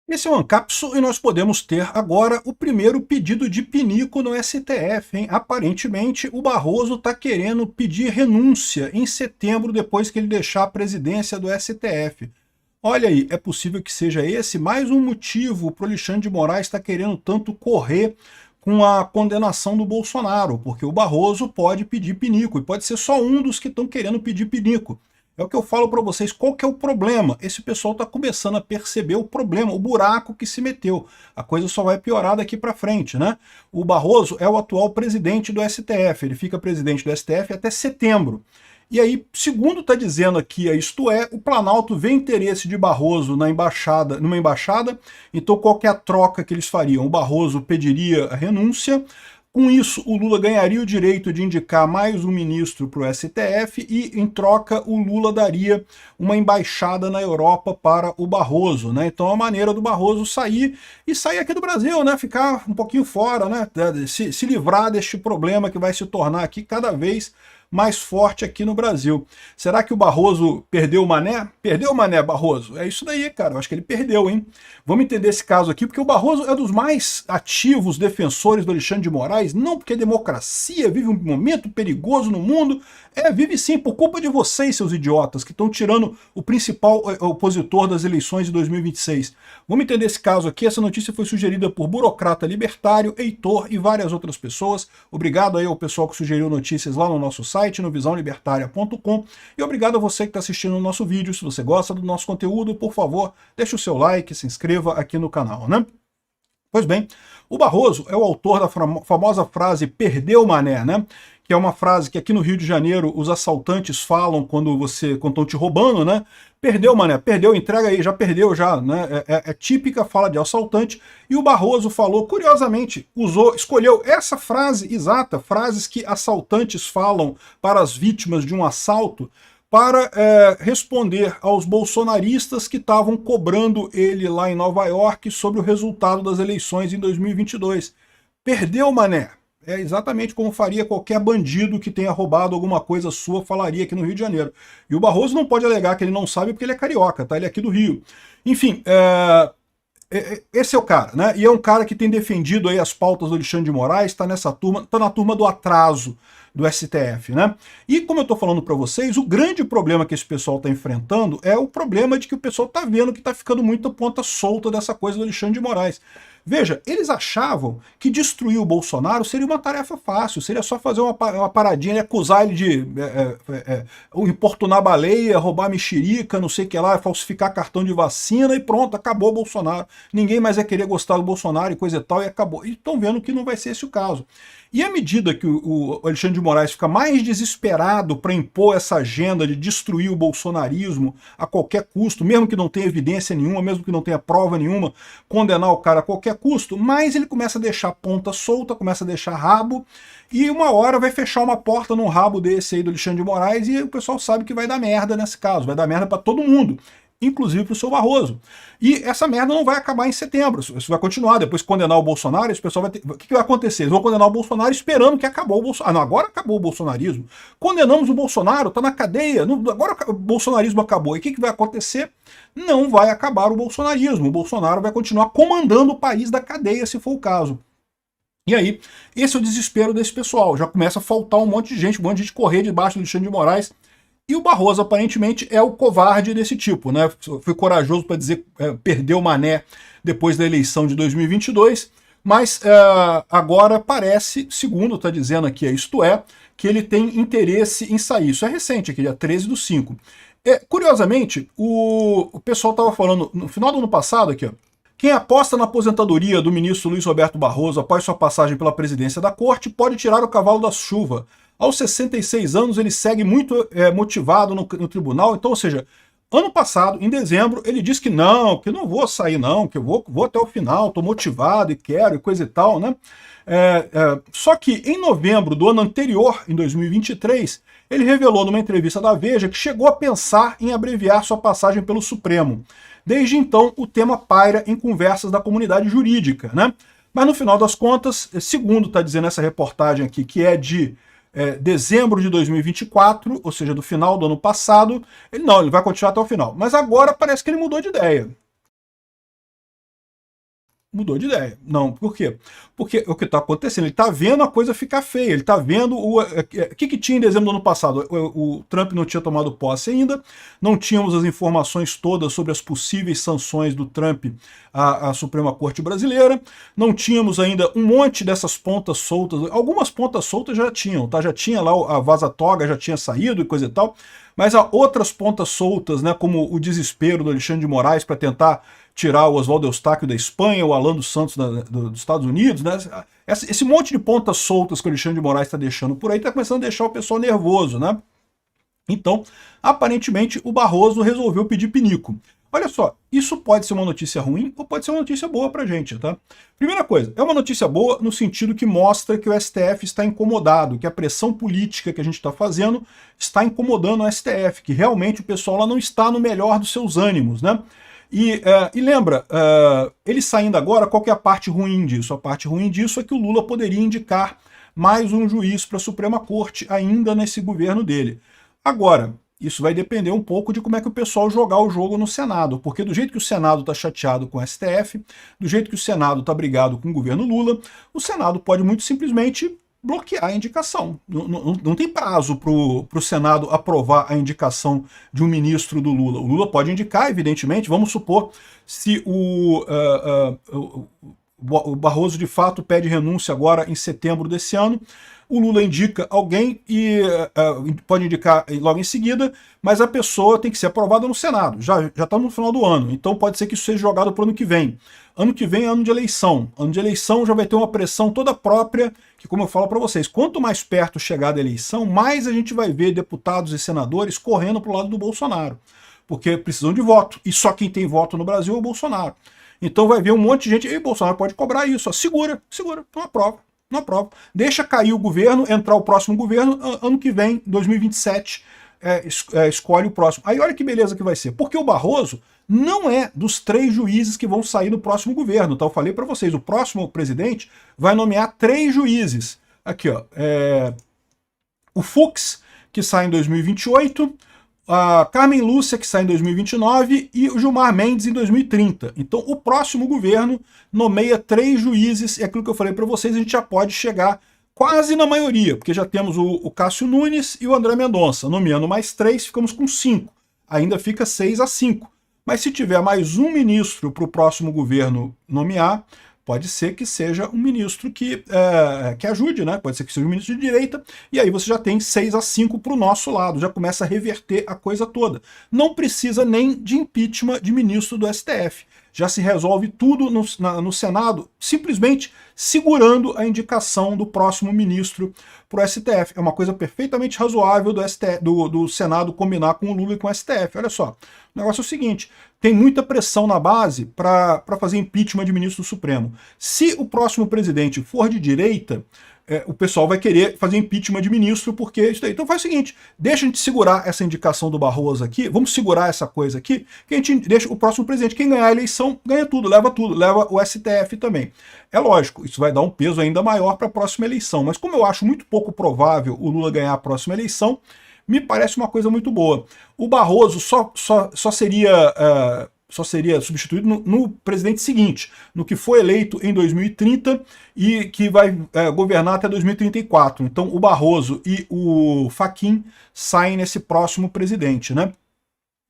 Esse é o Ancapso e nós podemos ter agora o primeiro pedido de pinico no STF, hein? Aparentemente, o Barroso está querendo pedir renúncia em setembro, depois que ele deixar a presidência do STF. Olha aí, é possível que seja esse mais um motivo para o Alexandre de Moraes estar querendo tanto correr com a condenação do Bolsonaro, porque o Barroso pode pedir pinico, e pode ser só um dos que estão querendo pedir pinico. É o que eu falo para vocês, qual que é o problema? Esse pessoal está começando a perceber o problema, o buraco que se meteu. A coisa só vai piorar daqui para frente, né? O Barroso é o atual presidente do STF, ele fica presidente do STF até setembro. E aí, segundo está dizendo aqui, isto é, o Planalto vê interesse de Barroso na embaixada, numa embaixada, então qual que é a troca que eles fariam? O Barroso pediria a renúncia. Com isso, o Lula ganharia o direito de indicar mais um ministro para o STF e, em troca, o Lula daria uma embaixada na Europa para o Barroso, né? Então, a maneira do Barroso sair e sair aqui do Brasil, né? Ficar um pouquinho fora, né? Se livrar deste problema que vai se tornar aqui cada vez mais forte aqui no Brasil. Será que o Barroso perdeu o Mané? Perdeu o Mané, Barroso? É isso daí, cara. Eu acho que ele perdeu, hein? Vamos entender esse caso aqui, porque o Barroso é dos mais ativos defensores do Alexandre de Moraes, não porque a democracia vive um momento perigoso no mundo, vive sim, por culpa de vocês, seus idiotas, que estão tirando o principal opositor das eleições de 2026. Vamos entender esse caso aqui. Essa notícia foi sugerida por Burocrata Libertário, Heitor e várias outras pessoas. Obrigado aí ao pessoal que sugeriu notícias lá no nosso site, no visãolibertaria.com, e obrigado a você que está assistindo o nosso vídeo. Se você gosta do nosso conteúdo, por favor, deixe o seu like, se inscreva aqui no canal, né? Pois bem, o Barroso é o autor da famosa frase "perdeu o Mané", né? Que é uma frase que aqui no Rio de Janeiro os assaltantes falam quando estão te roubando, né? Perdeu, Mané, perdeu, entrega aí, já perdeu já, né? É típica fala de assaltante, e o Barroso falou, curiosamente, escolheu essa frase exata, frases que assaltantes falam para as vítimas de um assalto, para responder aos bolsonaristas que estavam cobrando ele lá em Nova York sobre o resultado das eleições em 2022. Perdeu, Mané. É exatamente como faria qualquer bandido que tenha roubado alguma coisa sua, falaria aqui no Rio de Janeiro. E o Barroso não pode alegar que ele não sabe porque ele é carioca, tá? Ele é aqui do Rio. Enfim, esse é o cara, né? E é um cara que tem defendido aí as pautas do Alexandre de Moraes, está nessa turma, está na turma do atraso do STF, né? E como eu estou falando para vocês, o grande problema que esse pessoal está enfrentando é o problema de que o pessoal está vendo que está ficando muita ponta solta dessa coisa do Alexandre de Moraes. Veja, eles achavam que destruir o Bolsonaro seria uma tarefa fácil, seria só fazer uma paradinha, acusar ele de importunar baleia, roubar mexerica, não sei o que lá, falsificar cartão de vacina e pronto, acabou o Bolsonaro. Ninguém mais vai querer gostar do Bolsonaro e coisa e tal, e acabou. E estão vendo que não vai ser esse o caso. E à medida que o Alexandre de Moraes fica mais desesperado para impor essa agenda de destruir o bolsonarismo a qualquer custo, mesmo que não tenha evidência nenhuma, mesmo que não tenha prova nenhuma, condenar o cara a qualquer custo, mais ele começa a deixar ponta solta, começa a deixar rabo, e uma hora vai fechar uma porta no rabo desse aí do Alexandre de Moraes, e o pessoal sabe que vai dar merda nesse caso, vai dar merda para todo mundo, inclusive para o seu Barroso. E essa merda não vai acabar em setembro, isso vai continuar. Depois de condenar o Bolsonaro, esse pessoal vai ter... O que vai acontecer? Eles vão condenar o Bolsonaro esperando que acabou o Bolsonaro. Ah, não, agora acabou o bolsonarismo. Condenamos o Bolsonaro, tá na cadeia, agora o bolsonarismo acabou. E o que vai acontecer? Não vai acabar o bolsonarismo. O Bolsonaro vai continuar comandando o país da cadeia, se for o caso. E aí, esse é o desespero desse pessoal. Já começa a faltar um monte de gente correr debaixo do Alexandre de Moraes. E o Barroso, aparentemente, é o covarde desse tipo, né? Foi corajoso para dizer perdeu o Mané depois da eleição de 2022, mas agora parece, segundo está dizendo aqui, isto é, que ele tem interesse em sair. Isso é recente, aqui, dia 13/5. Curiosamente, o pessoal estava falando, no final do ano passado, aqui, ó, quem aposta na aposentadoria do ministro Luiz Roberto Barroso após sua passagem pela presidência da corte pode tirar o cavalo da chuva. Aos 66 anos, ele segue muito motivado no tribunal. Então, ou seja, ano passado, em dezembro, ele disse que não vou sair não, que eu vou até o final, estou motivado e quero e coisa e tal, né? Só que em novembro do ano anterior, em 2023, ele revelou numa entrevista da Veja que chegou a pensar em abreviar sua passagem pelo Supremo. Desde então, o tema paira em conversas da comunidade jurídica, né? Mas no final das contas, segundo está dizendo essa reportagem aqui, que é de dezembro de 2024, ou seja, do final do ano passado, ele vai continuar até o final. Mas agora parece que ele mudou de ideia. mudou de ideia. Não, por quê? Porque o que está acontecendo, ele está vendo a coisa ficar feia, ele está vendo o que tinha em dezembro do ano passado. O Trump não tinha tomado posse ainda, não tínhamos as informações todas sobre as possíveis sanções do Trump à Suprema Corte Brasileira, não tínhamos ainda um monte dessas pontas soltas, algumas pontas soltas já tinham, tá? Já tinha lá a vaza-toga, já tinha saído e coisa e tal, mas há outras pontas soltas, né, como o desespero do Alexandre de Moraes para tentar tirar o Oswaldo Eustáquio da Espanha, o Alan dos Santos dos Estados Unidos, né? Esse monte de pontas soltas que o Alexandre de Moraes está deixando por aí está começando a deixar o pessoal nervoso, né? Então, aparentemente, o Barroso resolveu pedir pinico. Olha só, isso pode ser uma notícia ruim ou pode ser uma notícia boa pra gente, tá? Primeira coisa, é uma notícia boa no sentido que mostra que o STF está incomodado, que a pressão política que a gente está fazendo está incomodando o STF, que realmente o pessoal lá não está no melhor dos seus ânimos, né? E lembra, ele saindo agora, qual que é a parte ruim disso? A parte ruim disso é que o Lula poderia indicar mais um juiz para a Suprema Corte ainda nesse governo dele. Agora, isso vai depender um pouco de como é que o pessoal jogar o jogo no Senado, porque do jeito que o Senado está chateado com o STF, do jeito que o Senado está brigado com o governo Lula, o Senado pode muito simplesmente bloquear a indicação. Não tem prazo para o Senado aprovar a indicação de um ministro do Lula. O Lula pode indicar, evidentemente, vamos supor, se o Barroso de fato pede renúncia agora em setembro desse ano, o Lula indica alguém e pode indicar logo em seguida, mas a pessoa tem que ser aprovada no Senado. Já estamos no final do ano, então pode ser que isso seja jogado para o ano que vem. Ano que vem é ano de eleição. Ano de eleição já vai ter uma pressão toda própria, que como eu falo para vocês, quanto mais perto chegar da eleição, mais a gente vai ver deputados e senadores correndo para o lado do Bolsonaro. Porque precisam de voto, e só quem tem voto no Brasil é o Bolsonaro. Então vai ver um monte de gente, e o Bolsonaro pode cobrar isso, ó, segura, não aprova. Não aprova. Deixa cair o governo, entrar o próximo governo, ano que vem, 2027, escolhe o próximo. Aí olha que beleza que vai ser. Porque o Barroso não é dos 3 juízes que vão sair no próximo governo. Então eu falei para vocês, o próximo presidente vai nomear 3 juízes. Aqui, ó. O Fux, que sai em 2028, a Carmen Lúcia, que sai em 2029, e o Gilmar Mendes em 2030. Então o próximo governo nomeia 3 juízes, e aquilo que eu falei para vocês, a gente já pode chegar quase na maioria, porque já temos o Cássio Nunes e o André Mendonça. Nomeando mais 3, ficamos com 5. Ainda fica 6-5. Mas se tiver mais um ministro para o próximo governo nomear, pode ser que seja um ministro que ajude, né? Pode ser que seja um ministro de direita, e aí você já tem 6-5 para o nosso lado, já começa a reverter a coisa toda. Não precisa nem de impeachment de ministro do STF. Já se resolve tudo no Senado, simplesmente segurando a indicação do próximo ministro para o STF. É uma coisa perfeitamente razoável do Senado combinar com o Lula e com o STF. Olha só, o negócio é o seguinte, tem muita pressão na base para fazer impeachment de ministro do Supremo. Se o próximo presidente for de direita, o pessoal vai querer fazer impeachment de ministro, porque isso daí. Então faz o seguinte, deixa a gente segurar essa indicação do Barroso aqui, vamos segurar essa coisa aqui, que a gente deixa o próximo presidente. Quem ganhar a eleição, ganha tudo, leva o STF também. É lógico, isso vai dar um peso ainda maior para a próxima eleição, mas como eu acho muito pouco provável o Lula ganhar a próxima eleição, me parece uma coisa muito boa. O Barroso só seria substituído no presidente seguinte, no que foi eleito em 2030 e que vai governar até 2034. Então o Barroso e o Fachin saem nesse próximo presidente, né?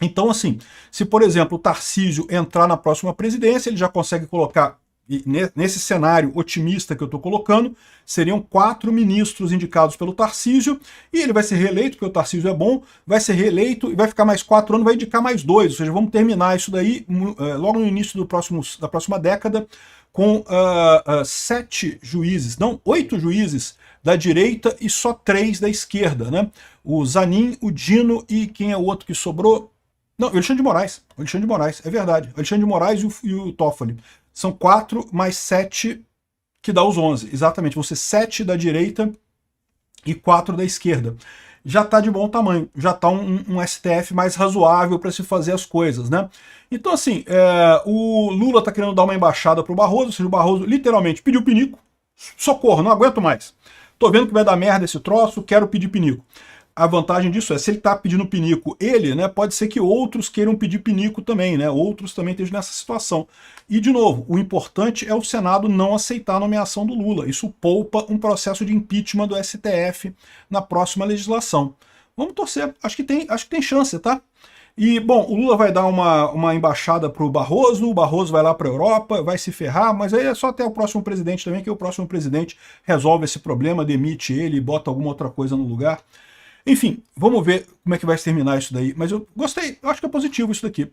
Então assim, se por exemplo o Tarcísio entrar na próxima presidência, ele já consegue colocar, nesse cenário otimista que eu estou colocando, seriam 4 ministros indicados pelo Tarcísio, e ele vai ser reeleito, porque o Tarcísio é bom, vai ser reeleito e vai ficar mais 4 anos, vai indicar mais 2, ou seja, vamos terminar isso daí logo no início da próxima década, com 7 juízes, não, 8 juízes da direita e só 3 da esquerda, né? O Zanin, o Dino e quem é o outro que sobrou? Não, o Alexandre de Moraes, é verdade, o Alexandre de Moraes e o Toffoli. São 4 mais 7 que dá os 11. Exatamente, vão ser 7 da direita e 4 da esquerda. Já está de bom tamanho, já está um STF mais razoável para se fazer as coisas, né? Então assim, o Lula está querendo dar uma embaixada para o Barroso, ou seja, o Barroso literalmente pediu pinico, socorro, não aguento mais. Tô vendo que vai dar merda esse troço, quero pedir pinico. A vantagem disso é, se ele está pedindo pinico ele, né, pode ser que outros queiram pedir pinico também, né, outros também estejam nessa situação. E, de novo, o importante é o Senado não aceitar a nomeação do Lula. Isso poupa um processo de impeachment do STF na próxima legislação. Vamos torcer, acho que tem chance, tá? E, bom, o Lula vai dar uma embaixada para o Barroso vai lá para a Europa, vai se ferrar, mas aí é só até o próximo presidente também, que o próximo presidente resolve esse problema, demite ele e bota alguma outra coisa no lugar. Enfim, vamos ver como é que vai terminar isso daí. Mas eu gostei, eu acho que é positivo isso daqui.